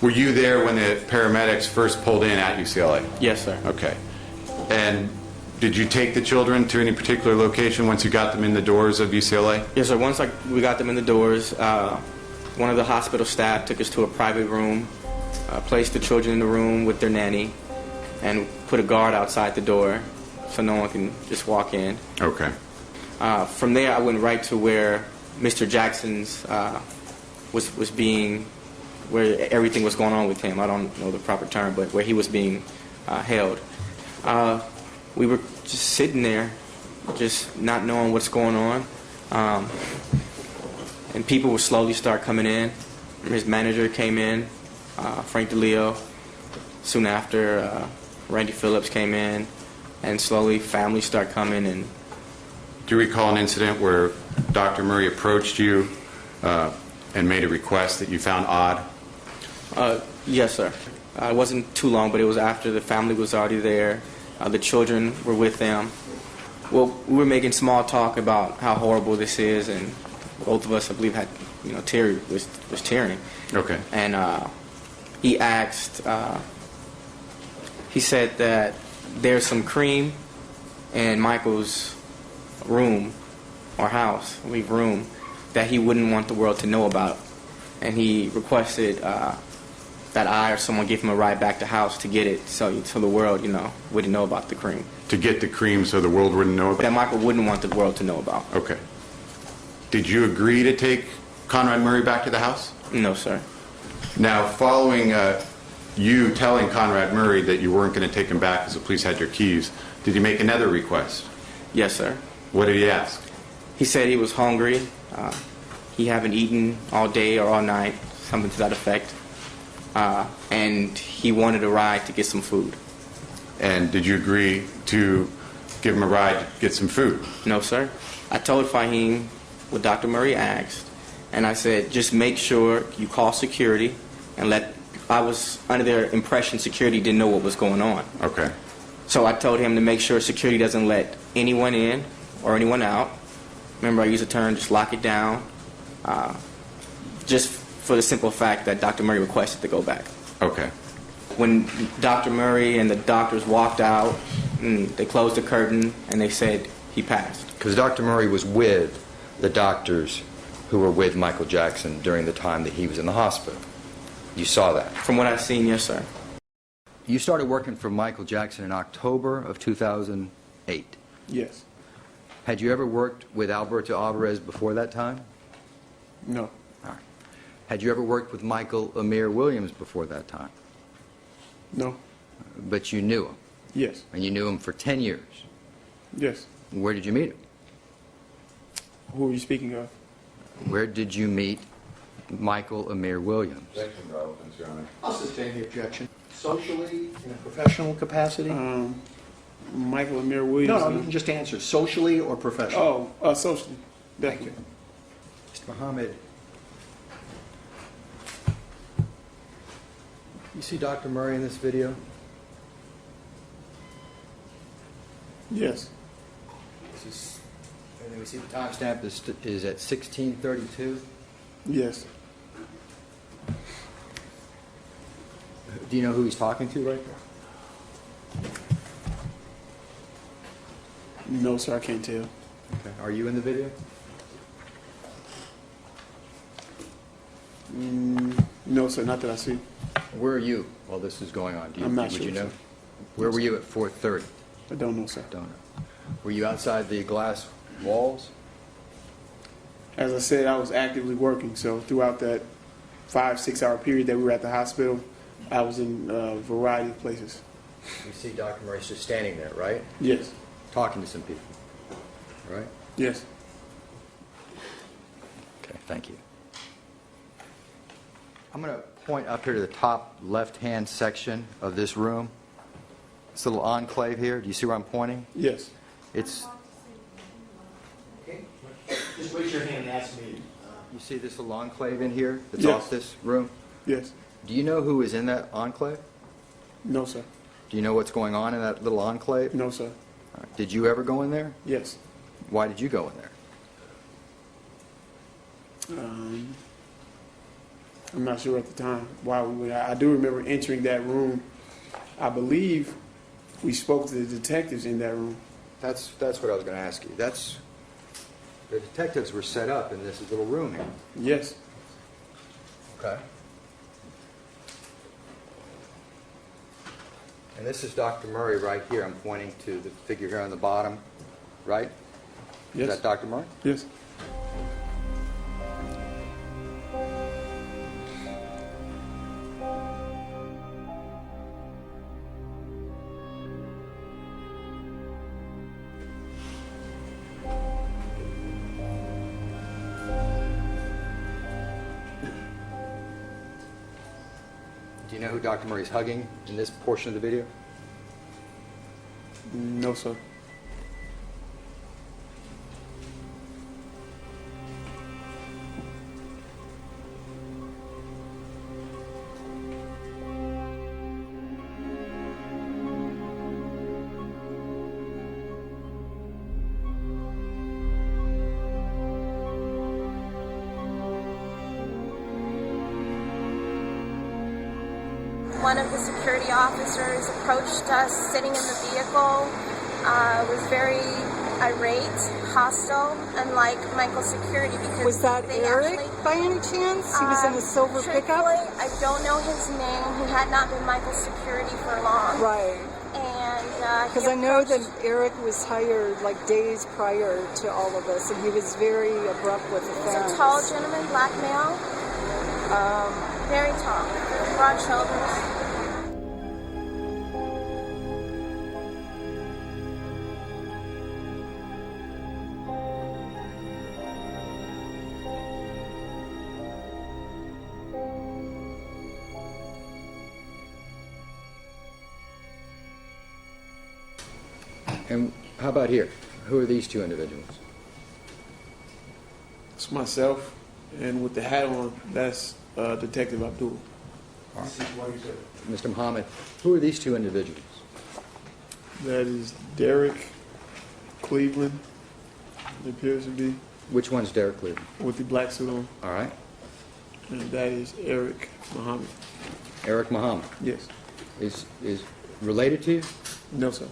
Were you there when the paramedics first pulled in at UCLA? Yes, sir. Okay. And did you take the children to any particular location once you got them in the doors of UCLA? Yes, sir. Once we got them in the doors, one of the hospital staff took us to a private room, placed the children in the room with their nanny, and put a guard outside the door so no one can just walk in. Okay. From there, I went right to where Mr. Jackson's was being, where everything was going on with him. I don't know the proper term, but where he was being held. We were just sitting there, just not knowing what's going on. And people would slowly start coming in. His manager came in, Frank DeLeo. Soon after, Randy Phillips came in, and slowly families start coming. And do you recall an incident where Dr. Murray approached you and made a request that you found odd? Yes, sir. It wasn't too long, but it was after the family was already there. The children were with them. Well, we were making small talk about how horrible this is, and both of us, I believe, had, Terry was tearing. Okay. And he asked, he said that there's some cream in Michael's room or house, I believe room, that he wouldn't want the world to know about. And he requested that I or someone give him a ride back to house to get it so the world, wouldn't know about the cream. To get the cream so the world wouldn't know about it? That Michael wouldn't want the world to know about. Okay. Did you agree to take Conrad Murray back to the house? No, sir. Now, following you telling Conrad Murray that you weren't going to take him back because the police had your keys, did you make another request? Yes, sir. What did he ask? He said he was hungry. He hadn't eaten all day or all night, something to that effect. And he wanted a ride to get some food. And did you agree to give him a ride to get some food? No, sir. I told Fahim what Dr. Murray asked, and I said, just make sure you call security and let... I was under their impression security didn't know what was going on. Okay. So I told him to make sure security doesn't let anyone in or anyone out. Remember, I used the term, just lock it down, just for the simple fact that Dr. Murray requested to go back. Okay. When Dr. Murray and the doctors walked out, they closed the curtain and they said he passed. Because Dr. Murray was with the doctors who were with Michael Jackson during the time that he was in the hospital. You saw that? From what I've seen, yes, sir. You started working for Michael Jackson in October of 2008. Yes. Had you ever worked with Alberto Alvarez before that time? No. All right. Had you ever worked with Michael Amir Williams before that time? No. But you knew him? Yes. And you knew him for 10 years? Yes. Where did you meet him? Who are you speaking of? Where did you meet Michael Amir Williams? I'll sustain the objection. Socially, in a professional capacity? Michael Amir Williams. No, you can just answer. Socially or professionally? Oh, socially. Thank you. Mr. Muhammad, you see Dr. Murray in this video? Yes. And we see the timestamp is at 16:32. Yes. Do you know who he's talking to right there? No, sir, I can't tell. Okay. Are you in the video? No, sir, not that I see. Where are you while this is going on? I'm not would sure, you know? sir. Where were you at 4:30? I don't know, sir. Don't know. Were you outside the glass walls? As I said, I was actively working, so throughout that 5-6 hour period that we were at the hospital, I was in a variety of places. You see Dr. Murray just standing there, right? Yes. Talking to some people, right? Yes. Okay, thank you. I'm going to point up here to the top left-hand section of this room. This little enclave here. Do you see where I'm pointing? Yes. It's... Okay. Just raise your hand and ask me. You see this little enclave in here that's Yes. off this room? Yes. Do you know who is in that enclave? No, sir. Do you know what's going on in that little enclave? No, sir. All right. Did you ever go in there? Yes. Why did you go in there? I'm not sure at the time why we went. I do remember entering that room. I believe we spoke to the detectives in that room. That's what I was going to ask you. The detectives were set up in this little room here. Yes. Okay. And this is Dr. Murray right here. I'm pointing to the figure here on the bottom, right? Yes. Is that Dr. Murray? Yes. Do you know who Dr. Murray's hugging in this portion of the video? No, sir. One of the security officers approached us sitting in the vehicle, was very irate, hostile, unlike Michael's security because Was that they Eric actually, by any chance? He was in the silver pickup? truthfully, I don't know his name. He had not been Michael's security for long. Right. And Because I know that Eric was hired like days prior to all of this, and he was very abrupt with the he was fans. a tall gentleman, black male, very tall, broad shoulders. And how about here? Who are these two individuals? It's myself, and with the hat on, that's Detective Abdul. This is what he said. Mr. Muhammad, who are these two individuals? That is Derek Cleveland. It appears to be Which one's Derek Cleveland? with the black suit on, All right. and that is Eric Muhammad. Eric Muhammad Yes. is related to you? No, sir.